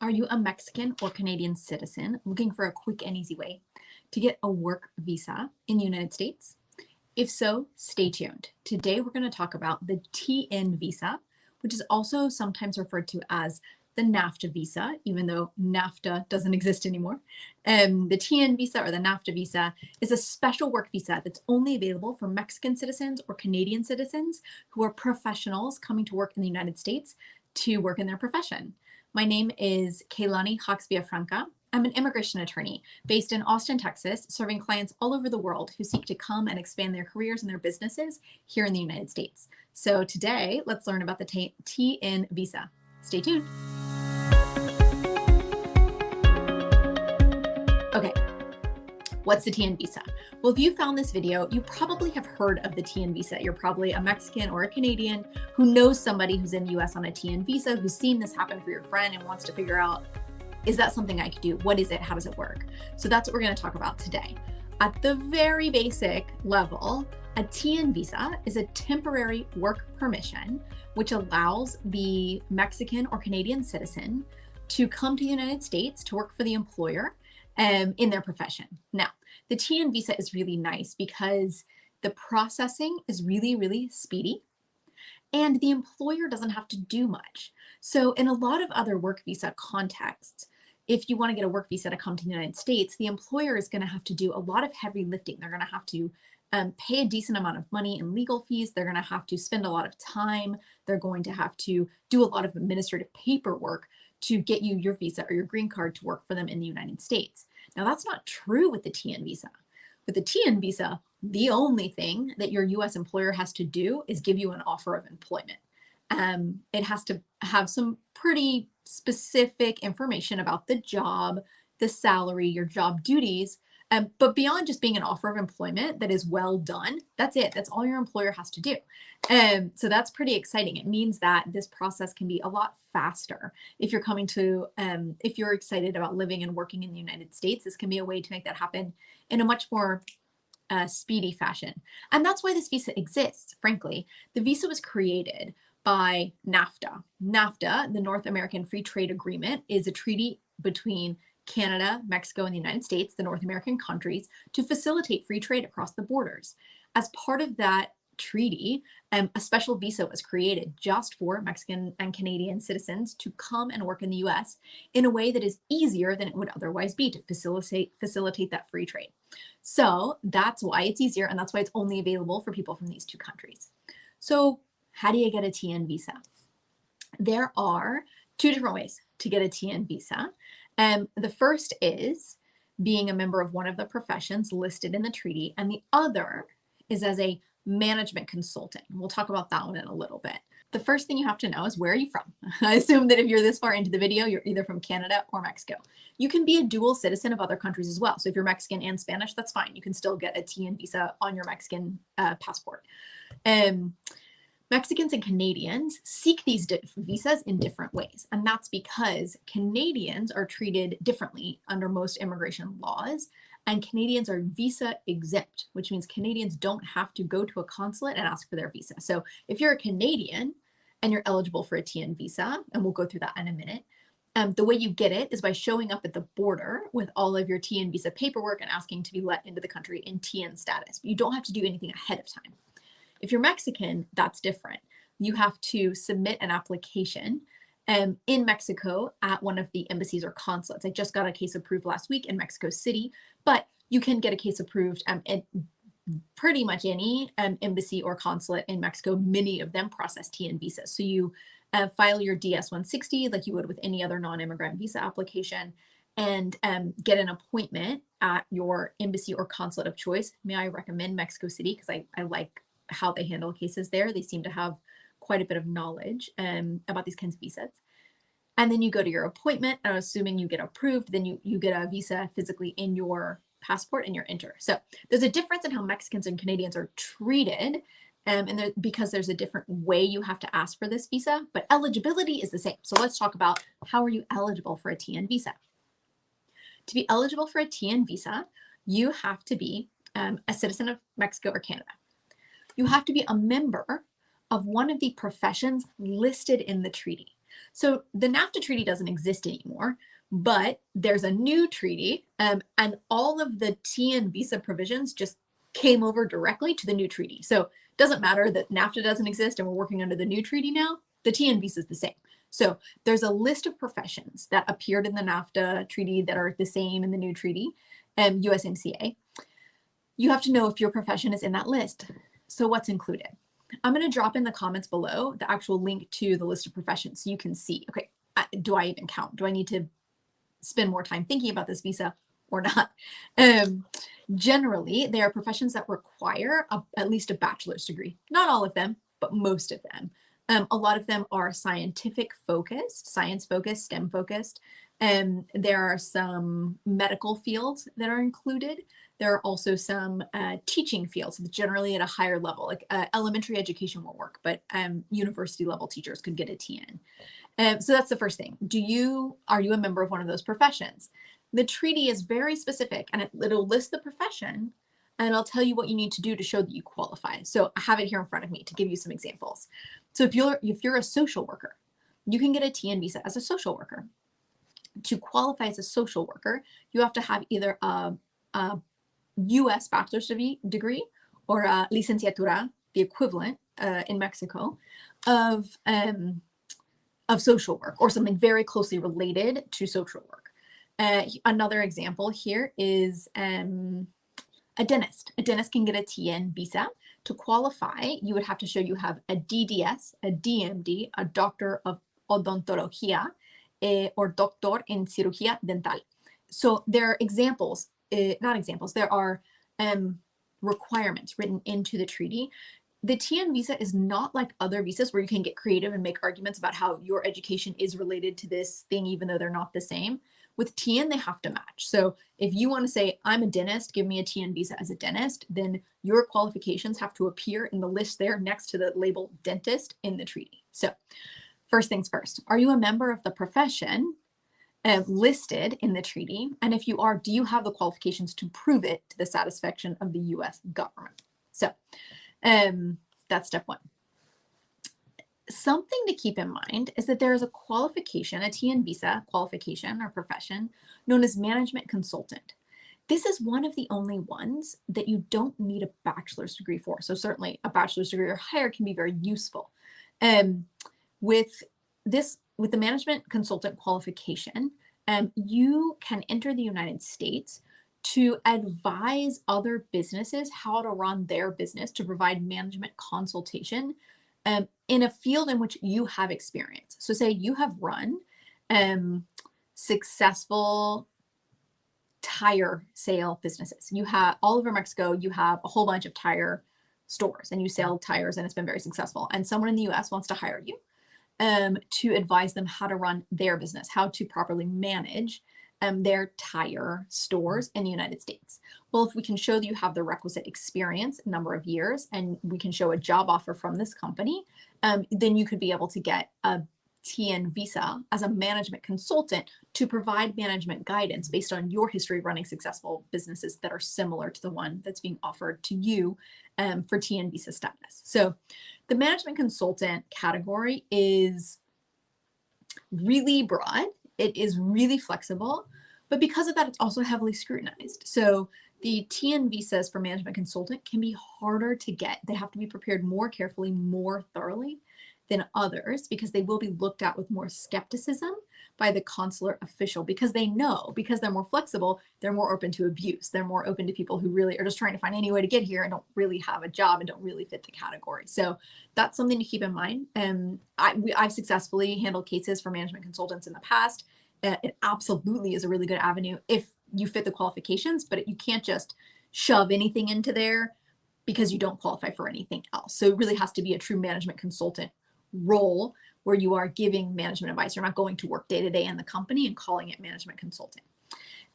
Are you a Mexican or Canadian citizen looking for a quick and easy way to get a work visa in the United States? If so, stay tuned. Today we're going to talk about the TN visa, which is also sometimes referred to as the NAFTA visa, even though NAFTA doesn't exist anymore. The TN visa or the NAFTA visa is a special work visa that's only available for Mexican citizens or Canadian citizens who are professionals coming to work in the United States to work in their profession. My name is Kalani Hawks Villafranca. I'm an immigration attorney based in Austin, Texas, serving clients all over the world who seek to come and expand their careers and their businesses here in the United States. So today, let's learn about the TN visa. Stay tuned. Okay, what's the TN visa? Well, if you found this video, you probably have heard of the TN visa. You're probably a Mexican or a Canadian who knows somebody who's in the US on a TN visa, who's seen this happen for your friend and wants to figure out, is that something I could do? What is it? How does it work? So that's what we're going to talk about today. At the very basic level, a TN visa is a temporary work permission, which allows the Mexican or Canadian citizen to come to the United States to work for the employer in their profession. Now, the TN visa is really nice because the processing is really, really speedy and the employer doesn't have to do much. So in a lot of other work visa contexts, if you want to get a work visa to come to the United States, the employer is going to have to do a lot of heavy lifting. They're going to have to pay a decent amount of money in legal fees. They're going to have to spend a lot of time. They're going to have to do a lot of administrative paperwork to get you your visa or your green card to work for them in the United States. Now, that's not true with the TN visa. With the TN visa, the only thing that your US employer has to do is give you an offer of employment. It has to have some pretty specific information about the job, the salary, your job duties. But beyond just being an offer of employment that is well done, that's it. That's all your employer has to do. So that's pretty exciting. It means that this process can be a lot faster. If you're coming to, if you're excited about living and working in the United States, this can be a way to make that happen in a much more speedy fashion. And that's why this visa exists, frankly. The visa was created by NAFTA. NAFTA, the North American Free Trade Agreement, is a treaty between Canada, Mexico, and the United States, the North American countries, to facilitate free trade across the borders. As part of that treaty, a special visa was created just for Mexican and Canadian citizens to come and work in the US in a way that is easier than it would otherwise be to facilitate that free trade. So that's why it's easier, and that's why it's only available for people from these two countries. So how do you get a TN visa? There are two different ways to get a TN visa. The first is being a member of one of the professions listed in the treaty, and the other is as a management consultant. We'll talk about that one in a little bit. The first thing you have to know is, where are you from? I assume that if you're this far into the video, you're either from Canada or Mexico. You can be a dual citizen of other countries as well. So if you're Mexican and Spanish, that's fine. You can still get a TN visa on your Mexican passport. Mexicans and Canadians seek these visas in different ways, and that's because Canadians are treated differently under most immigration laws, and Canadians are visa exempt, which means Canadians don't have to go to a consulate and ask for their visa. So if you're a Canadian and you're eligible for a TN visa, and we'll go through that in a minute, the way you get it is by showing up at the border with all of your TN visa paperwork and asking to be let into the country in TN status. You don't have to do anything ahead of time. If you're Mexican, that's different. You have to submit an application in Mexico at one of the embassies or consulates. I just got a case approved last week in Mexico City, but you can get a case approved at pretty much any embassy or consulate in Mexico. Many of them process TN visas. So you file your DS-160 like you would with any other non-immigrant visa application and get an appointment at your embassy or consulate of choice. May I recommend Mexico City because I like how they handle cases there. They seem to have quite a bit of knowledge about these kinds of visas. And then you go to your appointment, and assuming you get approved, then you get a visa physically in your passport and you're entered. So there's a difference in how Mexicans and Canadians are treated, because there's a different way you have to ask for this visa, but eligibility is the same. So let's talk about, how are you eligible for a TN visa? To be eligible for a TN visa, you have to be a citizen of Mexico or Canada. You have to be a member of one of the professions listed in the treaty. So the NAFTA treaty doesn't exist anymore, but there's a new treaty, and all of the TN visa provisions just came over directly to the new treaty. So it doesn't matter that NAFTA doesn't exist and we're working under the new treaty now, the TN visa is the same. So there's a list of professions that appeared in the NAFTA treaty that are the same in the new treaty, USMCA. You have to know if your profession is in that list. So what's included? I'm going to drop in the comments below the actual link to the list of professions so you can see, okay, do I even count? Do I need to spend more time thinking about this visa or not? Generally, they are professions that require at least a bachelor's degree. Not all of them, but most of them. A lot of them are scientific focused, science focused, STEM focused. There are some medical fields that are included. There are also some teaching fields, generally at a higher level, like elementary education won't work, but university level teachers could get a TN. So that's the first thing. Are you a member of one of those professions? The treaty is very specific, and it'll list the profession, and I'll tell you what you need to do to show that you qualify. So I have it here in front of me to give you some examples. So if you're a social worker, you can get a TN visa as a social worker. To qualify as a social worker, you have to have either a U.S. bachelor's degree or a licenciatura, the equivalent in Mexico, of social work or something very closely related to social work. Another example here is a dentist. A dentist can get a TN visa. To qualify, you would have to show you have a DDS, a DMD, a Doctor of Odontología, or Doctor en Cirugía Dental. So there are examples, not examples, there are requirements written into the treaty. The TN visa is not like other visas where you can get creative and make arguments about how your education is related to this thing, even though they're not the same. With TN, they have to match. So if you want to say, I'm a dentist, give me a TN visa as a dentist, then your qualifications have to appear in the list there next to the label dentist in the treaty. So first things first, are you a member of the profession listed in the treaty? And if you are, do you have the qualifications to prove it to the satisfaction of the US government? So that's step one. Something to keep in mind is that there is a qualification, a TN visa qualification or profession known as management consultant. This is one of the only ones that you don't need a bachelor's degree for. So certainly a bachelor's degree or higher can be very useful. With the management consultant qualification, you can enter the United States to advise other businesses how to run their business, to provide management consultation in a field in which you have experience. So say you have run successful tire sale businesses. You have all over Mexico, you have a whole bunch of tire stores and you sell tires and it's been very successful. And someone in the US wants to hire you to advise them how to run their business, how to properly manage their tire stores in the United States. Well, if we can show that you have the requisite experience, number of years, and we can show a job offer from this company, then you could be able to get a TN visa as a management consultant to provide management guidance based on your history of running successful businesses that are similar to the one that's being offered to you for TN visa status. So the management consultant category is really broad. It is really flexible, but because of that, it's also heavily scrutinized. So the TN visas for management consultant can be harder to get. They have to be prepared more carefully, more thoroughly than others, because they will be looked at with more skepticism by the consular official, because they know, because they're more flexible, they're more open to abuse. They're more open to people who really are just trying to find any way to get here and don't really have a job and don't really fit the category. So that's something to keep in mind. I've successfully handled cases for management consultants in the past. It absolutely is a really good avenue if you fit the qualifications, but you can't just shove anything into there because you don't qualify for anything else. So it really has to be a true management consultant role where you are giving management advice. You're not going to work day to day in the company and calling it management consulting.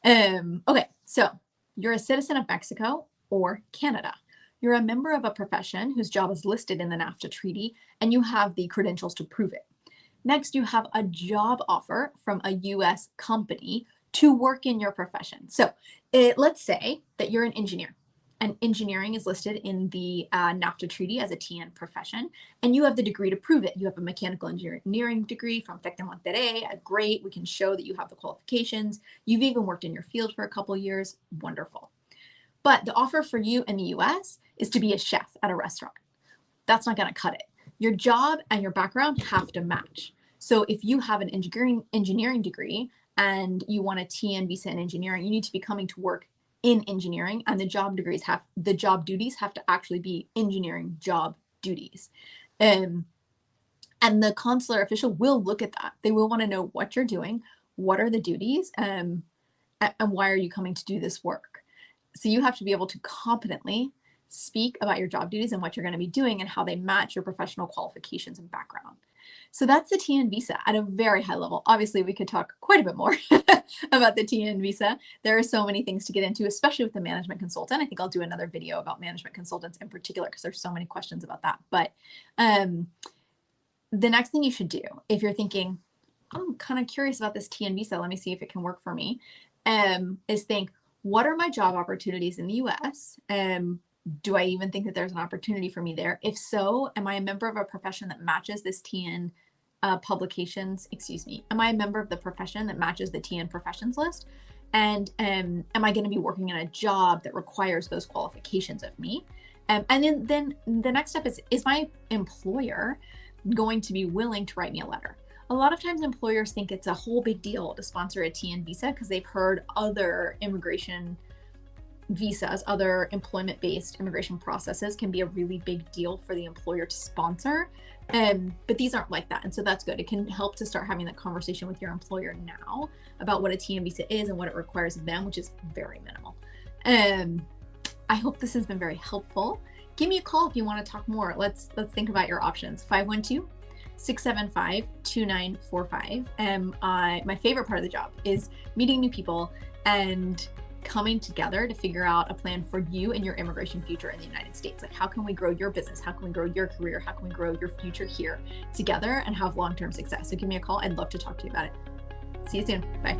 Okay, so you're a citizen of Mexico or Canada. You're a member of a profession whose job is listed in the NAFTA treaty, and you have the credentials to prove it. Next, you have a job offer from a US company to work in your profession. So let's say that you're an engineer and engineering is listed in the NAFTA treaty as a TN profession, and you have the degree to prove it. You have a mechanical engineering degree from Tec de Monterrey. Great, we can show that you have the qualifications. You've even worked in your field for a couple of years. Wonderful. But the offer for you in the US is to be a chef at a restaurant. That's not going to cut it. Your job and your background have to match. So if you have an engineering degree and you want a TN visa in engineering, you need to be coming to work in engineering, and the job duties have to actually be engineering job duties. And the consular official will look at that. They will want to know what you're doing, what are the duties, and why are you coming to do this work. So you have to be able to competently speak about your job duties and what you're going to be doing and how they match your professional qualifications and background. So that's the TN visa at a very high level. Obviously, we could talk quite a bit more about the TN visa. There are so many things to get into, especially with the management consultant. I think I'll do another video about management consultants in particular because there's so many questions about that. But the next thing you should do, if you're thinking, I'm kind of curious about this TN visa, let me see if it can work for me, is think, what are my job opportunities in the US? Do I even think that there's an opportunity for me there? If so, am I a member of a profession that matches this TN publications? Am I a member of the profession that matches the TN professions list? And am I going to be working in a job that requires those qualifications of me? And then the next step is my employer going to be willing to write me a letter? A lot of times employers think it's a whole big deal to sponsor a TN visa because they've heard other immigration visas, other employment-based immigration processes can be a really big deal for the employer to sponsor. But these aren't like that. And so that's good. It can help to start having that conversation with your employer now about what a TN visa is and what it requires of them, which is very minimal. I hope this has been very helpful. Give me a call if you want to talk more. Let's think about your options. 512-675-2945. My favorite part of the job is meeting new people and coming together to figure out a plan for you and your immigration future in the United States. Like, how can we grow your business? How can we grow your career? How can we grow your future here together and have long-term success? So give me a call. I'd love to talk to you about it. See you soon. Bye.